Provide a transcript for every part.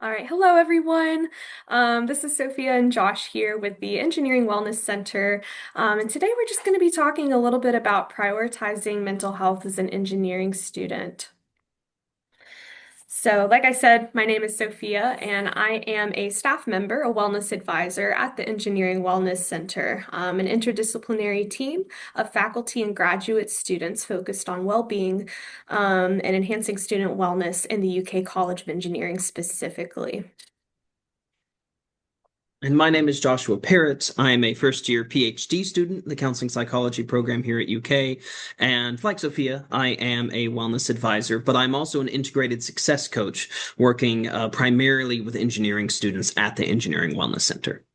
All right, hello everyone. This is Sophia and Josh here with the Engineering Wellness Center. And today we're just going to be talking a little bit about prioritizing mental health as an engineering student. So, like I said, my name is Sophia, and I am a staff member, a wellness advisor at the Engineering Wellness Center, an interdisciplinary team of faculty and graduate students focused on well-being, and enhancing student wellness in the UK College of Engineering specifically. And my name is Joshua Parrott. I am a first year PhD student in the counseling psychology program here at UK. And like Sophia, I am a wellness advisor, but I'm also an integrated success coach working primarily with engineering students at the Engineering Wellness Center.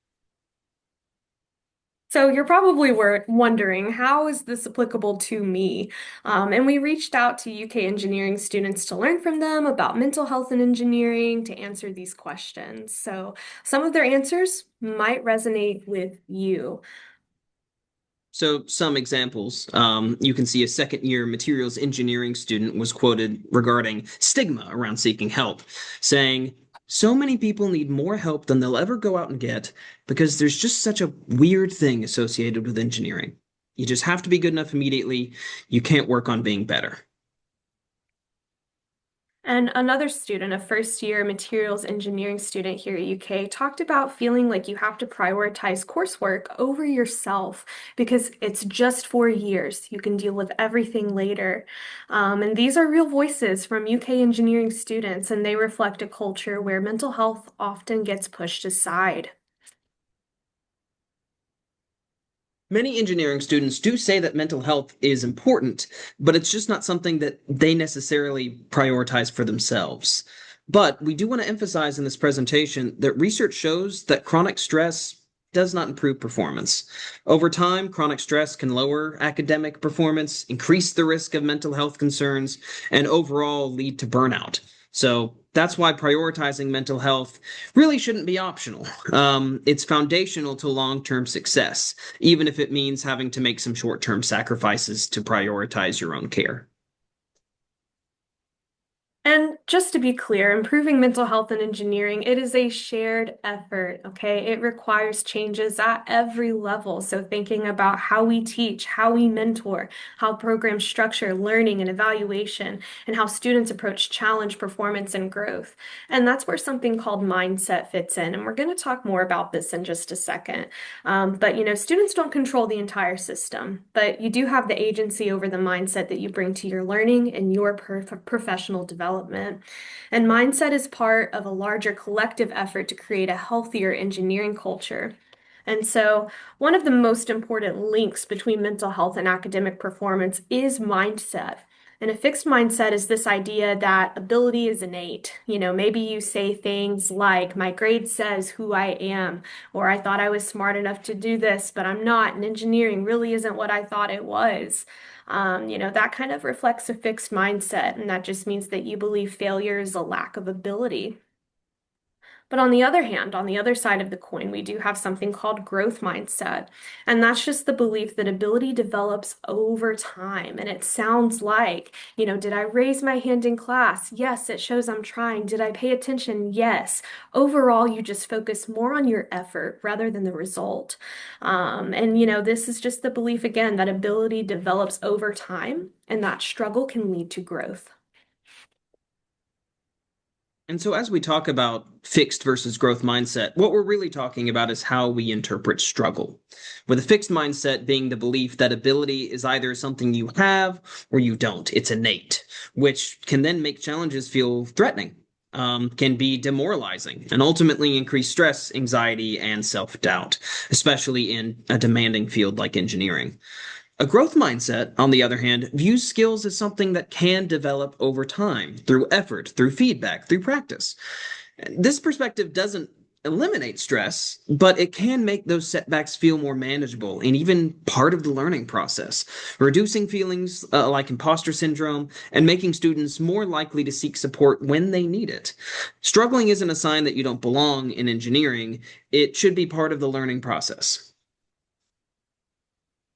So you're probably wondering, how is this applicable to me? And we reached out to UK engineering students to learn from them about mental health and engineering to answer these questions. So some of their answers might resonate with you. So, some examples. You can see a second year materials engineering student was quoted regarding stigma around seeking help, saying, "So many people need more help than they'll ever go out and get because there's just such a weird thing associated with engineering. You just have to be good enough immediately. You can't work on being better." And another student, a first year materials engineering student here at UK, talked about feeling like you have to prioritize coursework over yourself because it's just 4 years. You can deal with everything later. And these are real voices from UK engineering students, and they reflect a culture where mental health often gets pushed aside. Many engineering students do say that mental health is important, but it's just not something that they necessarily prioritize for themselves. But we do want to emphasize in this presentation that research shows that chronic stress does not improve performance. Over time, chronic stress can lower academic performance, increase the risk of mental health concerns, and overall lead to burnout. So that's why prioritizing mental health really shouldn't be optional. It's foundational to long-term success, even if it means having to make some short-term sacrifices to prioritize your own care. And just to be clear, improving mental health and engineering, it is a shared effort, okay? It requires changes at every level. So thinking about how we teach, how we mentor, how programs structure learning and evaluation, and how students approach challenge, performance, and growth. And that's where something called mindset fits in. And we're going to talk more about this in just a second. But students don't control the entire system, but you do have the agency over the mindset that you bring to your learning and your professional development. And mindset is part of a larger collective effort to create a healthier engineering culture. And so, one of the most important links between mental health and academic performance is mindset. And a fixed mindset is this idea that ability is innate. Maybe you say things like, my grade says who I am, or I thought I was smart enough to do this, but I'm not, and engineering really isn't what I thought it was. That kind of reflects a fixed mindset, and that just means that you believe failure is a lack of ability. But on the other hand, on the other side of the coin, we do have something called growth mindset. And that's just the belief that ability develops over time. And it sounds like, did I raise my hand in class? Yes, it shows I'm trying. Did I pay attention? Yes. Overall, you just focus more on your effort rather than the result. This is just the belief again that ability develops over time and that struggle can lead to growth. And so, as we talk about fixed versus growth mindset, what we're really talking about is how we interpret struggle. With a fixed mindset being the belief that ability is either something you have or you don't, it's innate, which can then make challenges feel threatening, can be demoralizing, and ultimately increase stress, anxiety, and self doubt, especially in a demanding field like engineering. A growth mindset, on the other hand, views skills as something that can develop over time through effort, through feedback, through practice. This perspective doesn't eliminate stress, but it can make those setbacks feel more manageable and even part of the learning process, reducing feelings like imposter syndrome and making students more likely to seek support when they need it. Struggling isn't a sign that you don't belong in engineering, it should be part of the learning process.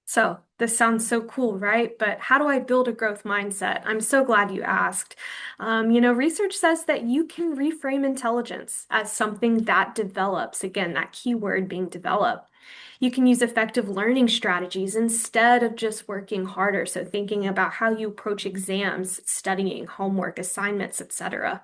So, This sounds so cool, right? But how do I build a growth mindset? I'm so glad you asked. Research says that you can reframe intelligence as something that develops. Again, that key word being develop. You can use effective learning strategies instead of just working harder. So thinking about how you approach exams, studying, homework, assignments, etc.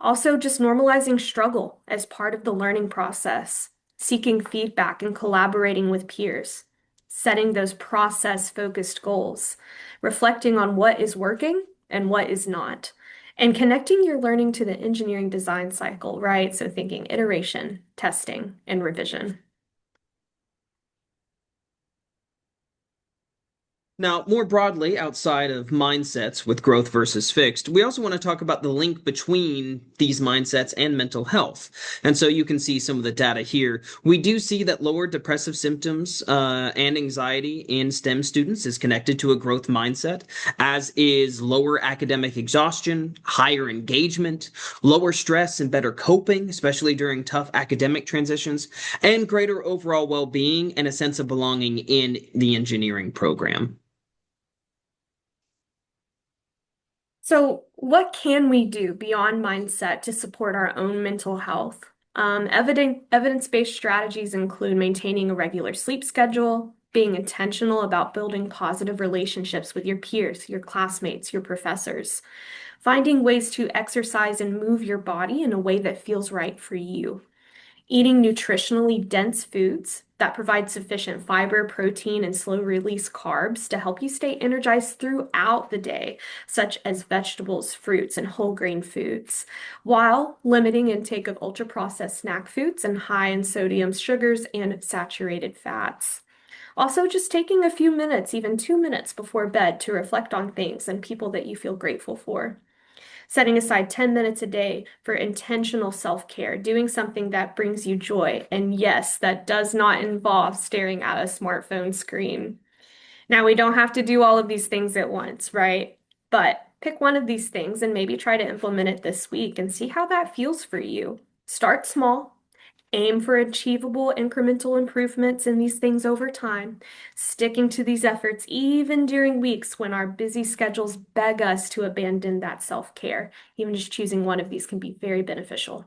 Also, just normalizing struggle as part of the learning process, seeking feedback and collaborating with peers, setting those process-focused goals, reflecting on what is working and what is not, and connecting your learning to the engineering design cycle, right? So thinking iteration, testing, and revision. Now, more broadly, outside of mindsets with growth versus fixed, we also want to talk about the link between these mindsets and mental health. And so you can see some of the data here. We do see that lower depressive symptoms and anxiety in STEM students is connected to a growth mindset, as is lower academic exhaustion, higher engagement, lower stress and better coping, especially during tough academic transitions, and greater overall well-being and a sense of belonging in the engineering program. So, what can we do beyond mindset to support our own mental health? Evidence-based strategies include maintaining a regular sleep schedule, being intentional about building positive relationships with your peers, your classmates, your professors, finding ways to exercise and move your body in a way that feels right for you. Eating nutritionally dense foods that provide sufficient fiber, protein, and slow release carbs to help you stay energized throughout the day, such as vegetables, fruits, and whole grain foods, while limiting intake of ultra processed snack foods and high in sodium, sugars, and saturated fats. Also, just taking a few minutes, even 2 minutes before bed, to reflect on things and people that you feel grateful for. Setting aside 10 minutes a day for intentional self-care, doing something that brings you joy. And yes, that does not involve staring at a smartphone screen. Now, we don't have to do all of these things at once, right? But pick one of these things and maybe try to implement it this week and see how that feels for you. Start small. Aim for achievable incremental improvements in these things over time, sticking to these efforts even during weeks when our busy schedules beg us to abandon that self-care. Even just choosing one of these can be very beneficial.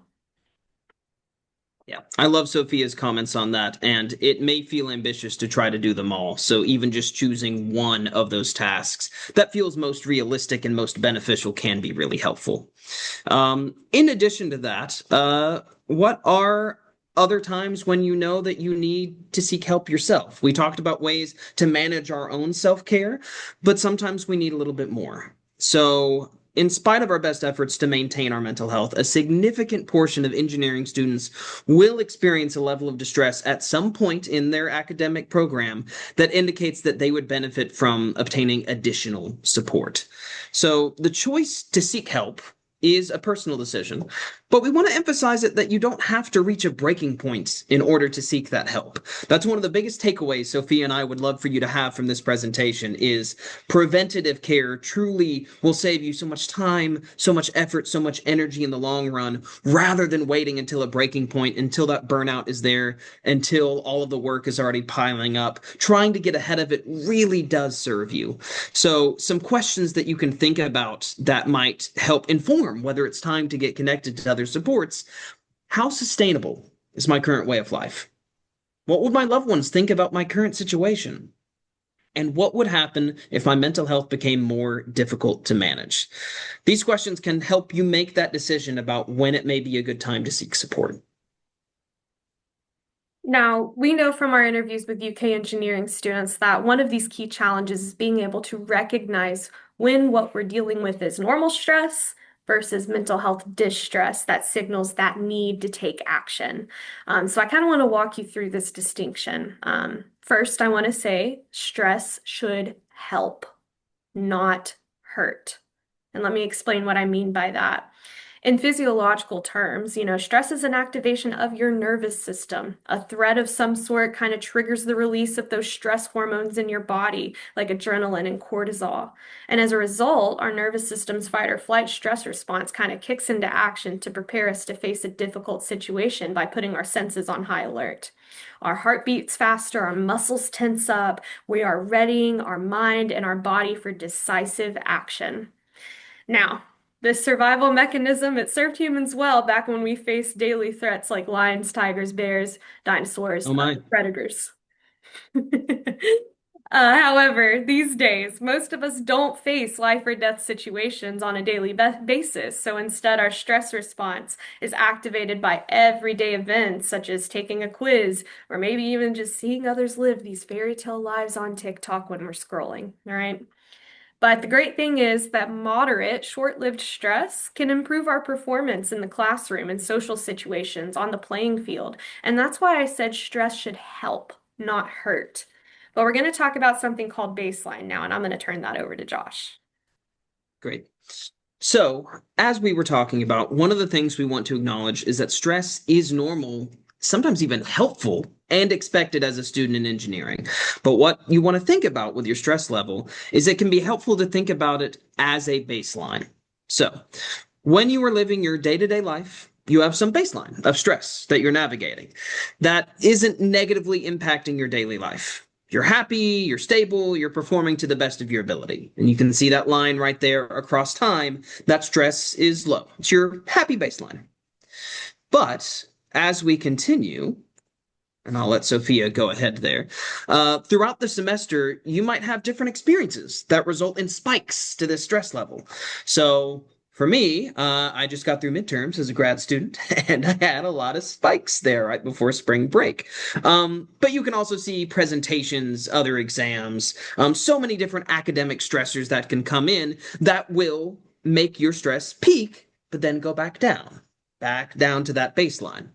Yeah, I love Sophia's comments on that, and it may feel ambitious to try to do them all. So even just choosing one of those tasks that feels most realistic and most beneficial can be really helpful. In addition to that, what are other times when you know that you need to seek help yourself? We talked about ways to manage our own self-care, but sometimes we need a little bit more. So, in spite of our best efforts to maintain our mental health, a significant portion of engineering students will experience a level of distress at some point in their academic program that indicates that they would benefit from obtaining additional support. So, the choice to seek help is a personal decision, but we want to emphasize it that you don't have to reach a breaking point in order to seek that help. That's one of the biggest takeaways Sophia and I would love for you to have from this presentation is preventative care truly will save you so much time, so much effort, so much energy in the long run, rather than waiting until a breaking point, until that burnout is there, until all of the work is already piling up. Trying to get ahead of it really does serve you. So, some questions that you can think about that might help inform whether it's time to get connected to other supports. How sustainable is my current way of life? What would my loved ones think about my current situation? And what would happen if my mental health became more difficult to manage? These questions can help you make that decision about when it may be a good time to seek support. Now, we know from our interviews with UK engineering students that one of these key challenges is being able to recognize when what we're dealing with is normal stress versus mental health distress that signals that need to take action. So I kind of want to walk you through this distinction. First, I want to say stress should help, not hurt. And let me explain what I mean by that. In physiological terms, stress is an activation of your nervous system. A threat of some sort kind of triggers the release of those stress hormones in your body, like adrenaline and cortisol. And as a result, our nervous system's fight or flight stress response kind of kicks into action to prepare us to face a difficult situation by putting our senses on high alert. Our heart beats faster, our muscles tense up, we are readying our mind and our body for decisive action. Now, this survival mechanism, it served humans well back when we faced daily threats like lions, tigers, bears, dinosaurs, Oh my. predators. However, these days, most of us don't face life or death situations on a daily basis. So instead, our stress response is activated by everyday events, such as taking a quiz, or maybe even just seeing others live these fairy tale lives on TikTok when we're scrolling. All right. But the great thing is that moderate, short-lived stress can improve our performance in the classroom and social situations on the playing field. And that's why I said stress should help, not hurt. But we're going to talk about something called baseline now, and I'm going to turn that over to Josh. Great. So, as we were talking about, one of the things we want to acknowledge is that stress is normal, sometimes even helpful, and expected as a student in engineering. But what you want to think about with your stress level is it can be helpful to think about it as a baseline. So, when you are living your day-to-day life, you have some baseline of stress that you're navigating that isn't negatively impacting your daily life. You're happy, you're stable, you're performing to the best of your ability. And you can see that line right there across time. That stress is low. It's your happy baseline. But as we continue, and I'll let Sophia go ahead there, throughout the semester, you might have different experiences that result in spikes to this stress level. So for me, I just got through midterms as a grad student, and I had a lot of spikes there right before spring break. But you can also see presentations, other exams, so many different academic stressors that can come in that will make your stress peak, but then go back down to that baseline.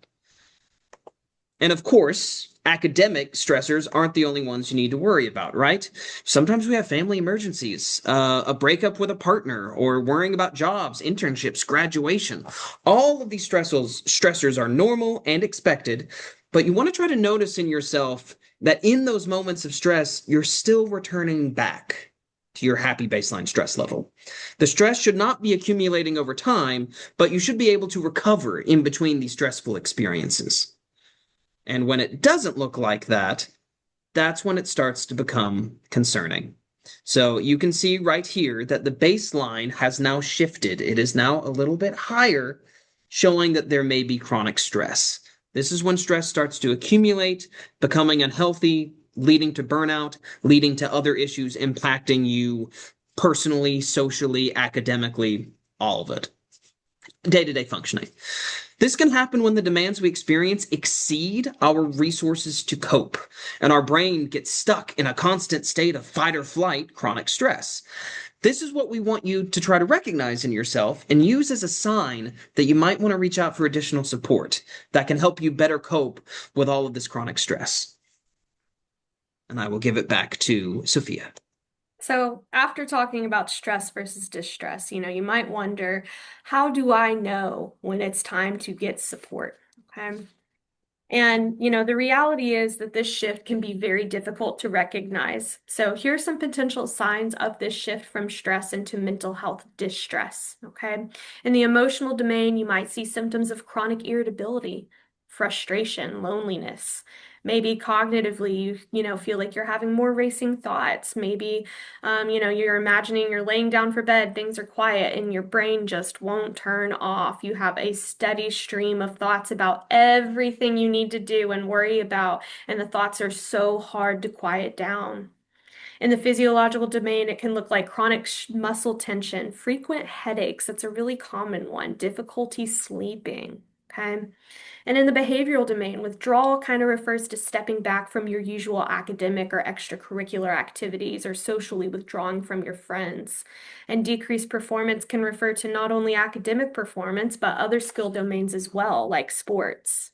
And of course, academic stressors aren't the only ones you need to worry about, right? Sometimes we have family emergencies, a breakup with a partner, or worrying about jobs, internships, graduation. All of these stressors are normal and expected, but you want to try to notice in yourself that in those moments of stress, you're still returning back to your happy baseline stress level. The stress should not be accumulating over time, but you should be able to recover in between these stressful experiences. And when it doesn't look like that, that's when it starts to become concerning. So you can see right here that the baseline has now shifted. It is now a little bit higher, showing that there may be chronic stress. This is when stress starts to accumulate, becoming unhealthy, leading to burnout, leading to other issues impacting you personally, socially, academically, all of it. Day-to-day functioning. This can happen when the demands we experience exceed our resources to cope, and our brain gets stuck in a constant state of fight or flight, chronic stress. This is what we want you to try to recognize in yourself and use as a sign that you might want to reach out for additional support that can help you better cope with all of this chronic stress. And I will give it back to Sophia. So, after talking about stress versus distress, you might wonder, how do I know when it's time to get support? Okay. And, the reality is that this shift can be very difficult to recognize. So, here are some potential signs of this shift from stress into mental health distress. Okay. In the emotional domain, you might see symptoms of chronic irritability, frustration, loneliness. Maybe cognitively, you feel like you're having more racing thoughts. Maybe, you're imagining you're laying down for bed, things are quiet, and your brain just won't turn off. You have a steady stream of thoughts about everything you need to do and worry about, and the thoughts are so hard to quiet down. In the physiological domain, it can look like chronic muscle tension, frequent headaches. That's a really common one, difficulty sleeping. Okay. And in the behavioral domain, withdrawal kind of refers to stepping back from your usual academic or extracurricular activities or socially withdrawing from your friends. And decreased performance can refer to not only academic performance, but other skill domains as well, like sports.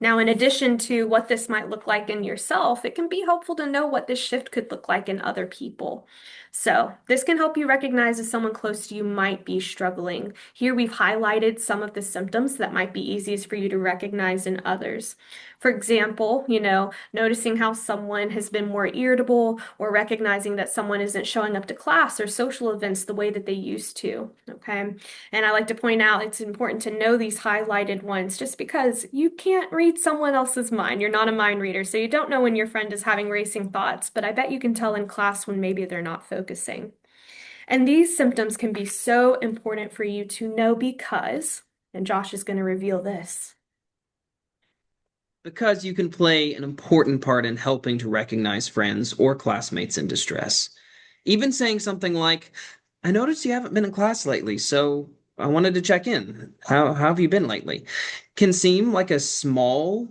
Now, in addition to what this might look like in yourself, it can be helpful to know what this shift could look like in other people. So, this can help you recognize if someone close to you might be struggling. Here, we've highlighted some of the symptoms that might be easiest for you to recognize in others. For example, noticing how someone has been more irritable or recognizing that someone isn't showing up to class or social events the way that they used to. Okay. And I like to point out it's important to know these highlighted ones just because you can't read someone else's mind. You're not a mind reader, so you don't know when your friend is having racing thoughts, but I bet you can tell in class when maybe they're not focusing. And these symptoms can be so important for you to know because, and Josh is going to reveal this. Because you can play an important part in helping to recognize friends or classmates in distress. Even saying something like, I noticed you haven't been in class lately, so I wanted to check in. How have you been lately? Can seem like a small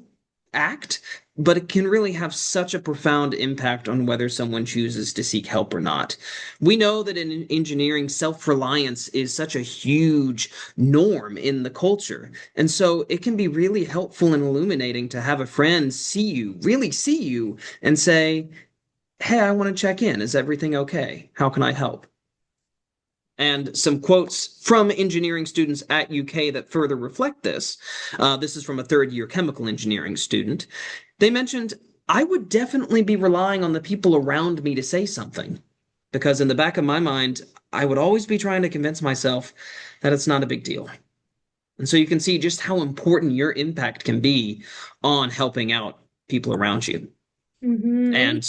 act, but it can really have such a profound impact on whether someone chooses to seek help or not. We know that in engineering, self-reliance is such a huge norm in the culture. And so it can be really helpful and illuminating to have a friend see you, really see you, and say, Hey, I want to check in. Is everything okay? How can I help? And some quotes from engineering students at UK that further reflect this. This is from a third year chemical engineering student. They mentioned, I would definitely be relying on the people around me to say something, because in the back of my mind, I would always be trying to convince myself that it's not a big deal. And so you can see just how important your impact can be on helping out people around you. And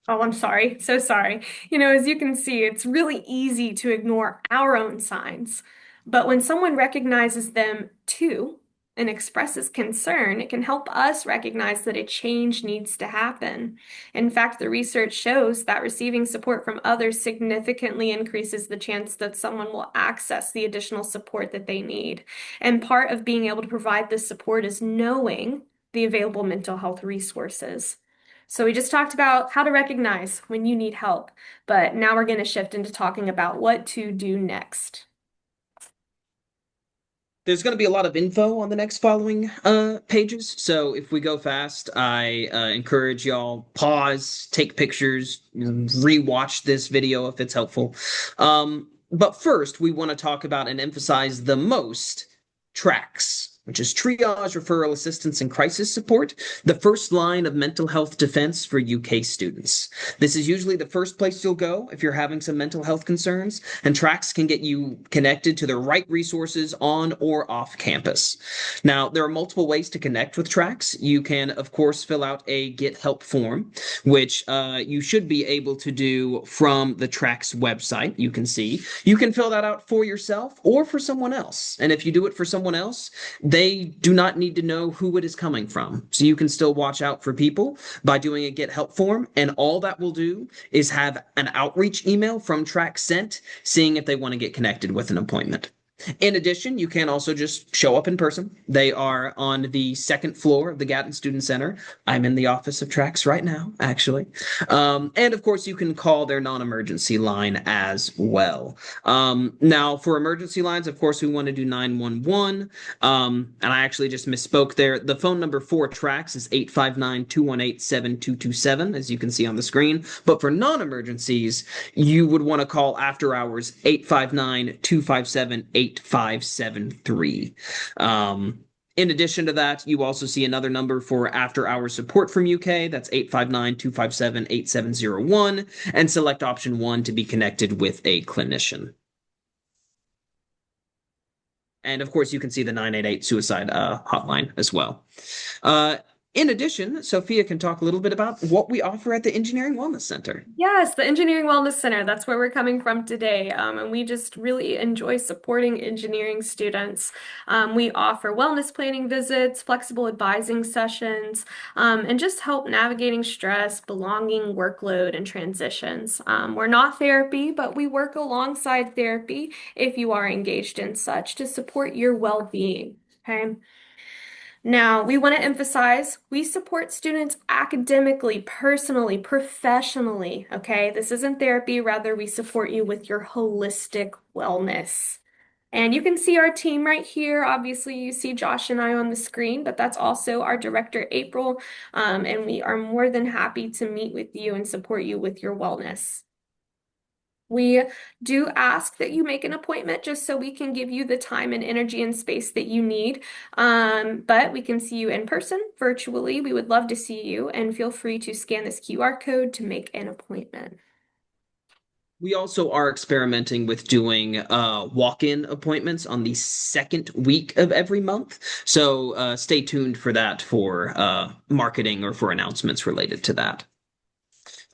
And oh, I'm sorry. So sorry. As you can see, it's really easy to ignore our own signs. But when someone recognizes them too and expresses concern, it can help us recognize that a change needs to happen. In fact, the research shows that receiving support from others significantly increases the chance that someone will access the additional support that they need. And part of being able to provide this support is knowing the available mental health resources. So we just talked about how to recognize when you need help, but now we're going to shift into talking about what to do next. there's going to be a lot of info on the next following pages. So if we go fast, I encourage y'all pause, take pictures, rewatch this video if it's helpful. But first, we want to talk about and emphasize the most TRACS, which is triage, referral assistance, and crisis support, the first line of mental health defense for UK students. This is usually the first place you'll go if you're having some mental health concerns, and TRACS can get you connected to the right resources on or off campus. Now, there are multiple ways to connect with TRACS. You can, of course, fill out a Get Help form, which you should be able to do from the TRACS website. You can see. You can fill that out for yourself or for someone else. And if you do it for someone else, they do not need to know who it is coming from. So you can still watch out for people by doing a Get Help form. And all that will do is have an outreach email from TRACS sent, seeing if they want to get connected with an appointment. In addition, you can also just show up in person. They are on the second floor of the Gatton Student Center. I'm in the office of TRACS right now, actually. And of course, you can call their non-emergency line as well. Now, for emergency lines, of course, we want to do 911. And I actually just misspoke there. The phone number for TRACS is 859-218-7227, as you can see on the screen. But for non-emergencies, you would want to call after hours 859-257-8573. In addition to that, you also see another number for after hours support from UK. That's 859-257-8701, and select option 1 to be connected with a clinician. And of course, you can see the 988 suicide hotline as well. In addition, Sophia can talk a little bit about what we offer at the Engineering Wellness Center. Yes, the Engineering Wellness Center, that's where we're coming from today. And we just really enjoy supporting engineering students. We offer wellness planning visits, flexible advising sessions, and just help navigating stress, belonging, workload, and transitions. We're not therapy, but we work alongside therapy if you are engaged in such to support your well-being. Okay. Now, we want to emphasize we support students academically, personally, professionally. Okay, this isn't therapy, rather, we support you with your holistic wellness. And you can see our team right here. Obviously, you see Josh and I on the screen, but that's also our director, April. And we are more than happy to meet with you and support you with your wellness. We do ask that you make an appointment just so we can give you the time and energy and space that you need. But we can see you in person, virtually. We would love to see you, and feel free to scan this QR code to make an appointment. We also are experimenting with doing walk-in appointments on the second week of every month. So stay tuned for that for marketing or for announcements related to that.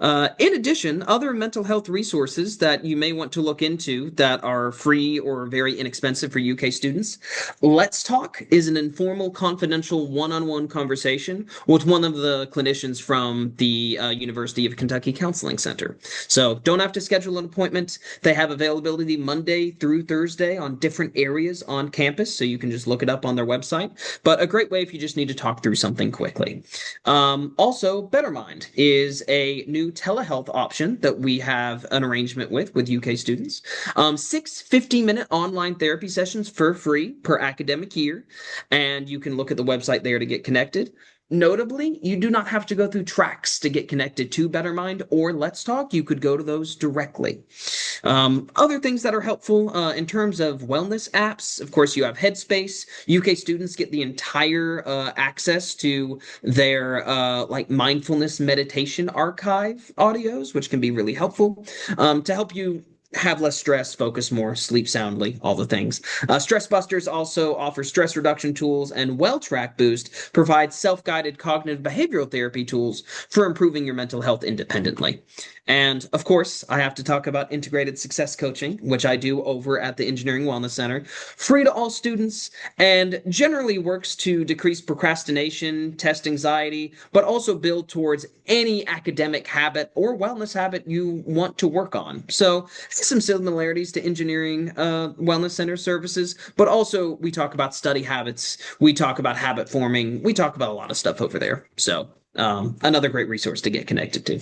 In addition, other mental health resources that you may want to look into that are free or very inexpensive for UK students. Let's Talk is an informal, confidential, one-on-one conversation with one of the clinicians from the University of Kentucky Counseling Center. So don't have to schedule an appointment. They have availability Monday through Thursday on different areas on campus, so you can just look it up on their website. But a great way if you just need to talk through something quickly. Also, BetterMind is a new telehealth option that we have an arrangement with UK students. 6 50-minute online therapy sessions for free per academic year, and you can look at the website there to get connected. Notably, you do not have to go through tracks to get connected to BetterMind or Let's Talk. You could go to those directly. Other things that are helpful in terms of wellness apps, of course, you have Headspace. UK students get the entire access to their like mindfulness meditation archive audios, which can be really helpful to help you have less stress, focus more, sleep soundly, all the things. Stress Busters also offers stress reduction tools, and WellTrack Boost provides self-guided cognitive behavioral therapy tools for improving your mental health independently. And of course, I have to talk about integrated success coaching, which I do over at the Engineering Wellness Center, free to all students, and generally works to decrease procrastination, test anxiety, but also build towards any academic habit or wellness habit you want to work on. So, some similarities to Engineering Wellness Center services, but also we talk about study habits, we talk about habit forming, we talk about a lot of stuff over there. So, another great resource to get connected to.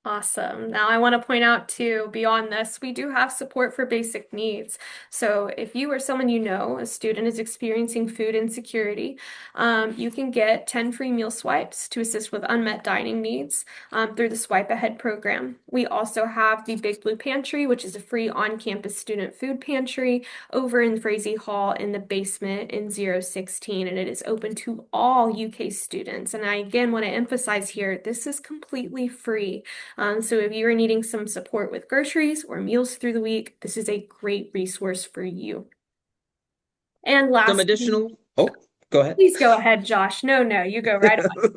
Awesome. Now, I want to point out too, beyond this, we do have support for basic needs. So, if you or someone you know, a student is experiencing food insecurity, you can get 10 free meal swipes to assist with unmet dining needs through the Swipe Ahead program. We also have the Big Blue Pantry, which is a free on-campus student food pantry over in Frazee Hall in the basement in 016, and it is open to all UK students. And I again want to emphasize here, this is completely free. So if you are needing some support with groceries or meals through the week, this is a great resource for you. And Some lastly, additional, oh, go ahead. please go ahead, Josh. No, no, you go right on.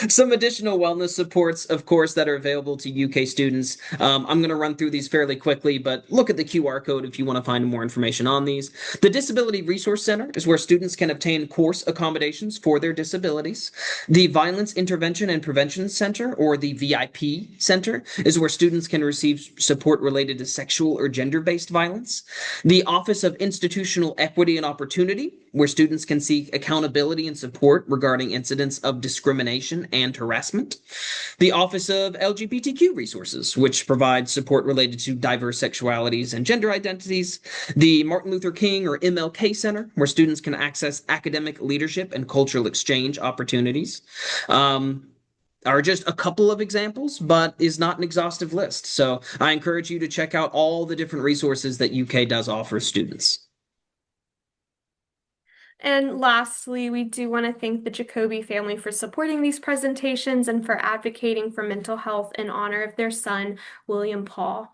Some additional wellness supports, of course, that are available to UK students. I'm going to run through these fairly quickly, but look at the QR code if you want to find more information on these. The Disability Resource Center is where students can obtain course accommodations for their disabilities. The Violence Intervention and Prevention Center, or the VIP Center, is where students can receive support related to sexual or gender-based violence. The Office of Institutional Equity and Opportunity, where students can seek accountability and support regarding incidents of discrimination and harassment. The Office of LGBTQ Resources, which provides support related to diverse sexualities and gender identities. The Martin Luther King or MLK Center, where students can access academic leadership and cultural exchange opportunities. Are just a couple of examples, but is not an exhaustive list. So I encourage you to check out all the different resources that UK does offer students. And lastly, we do want to thank the Jacoby family for supporting these presentations and for advocating for mental health in honor of their son, William Paul.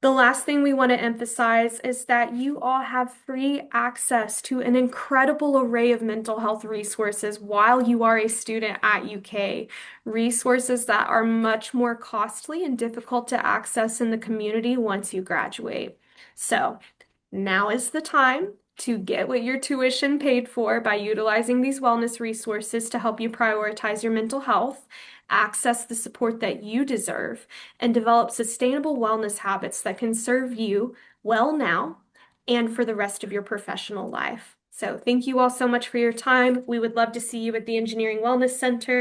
The last thing we want to emphasize is that you all have free access to an incredible array of mental health resources while you are a student at UK. Resources that are much more costly and difficult to access in the community once you graduate. So, now is the time to get what your tuition paid for by utilizing these wellness resources to help you prioritize your mental health, access the support that you deserve, and develop sustainable wellness habits that can serve you well now and for the rest of your professional life. So, thank you all so much for your time. We would love to see you at the Engineering Wellness Center.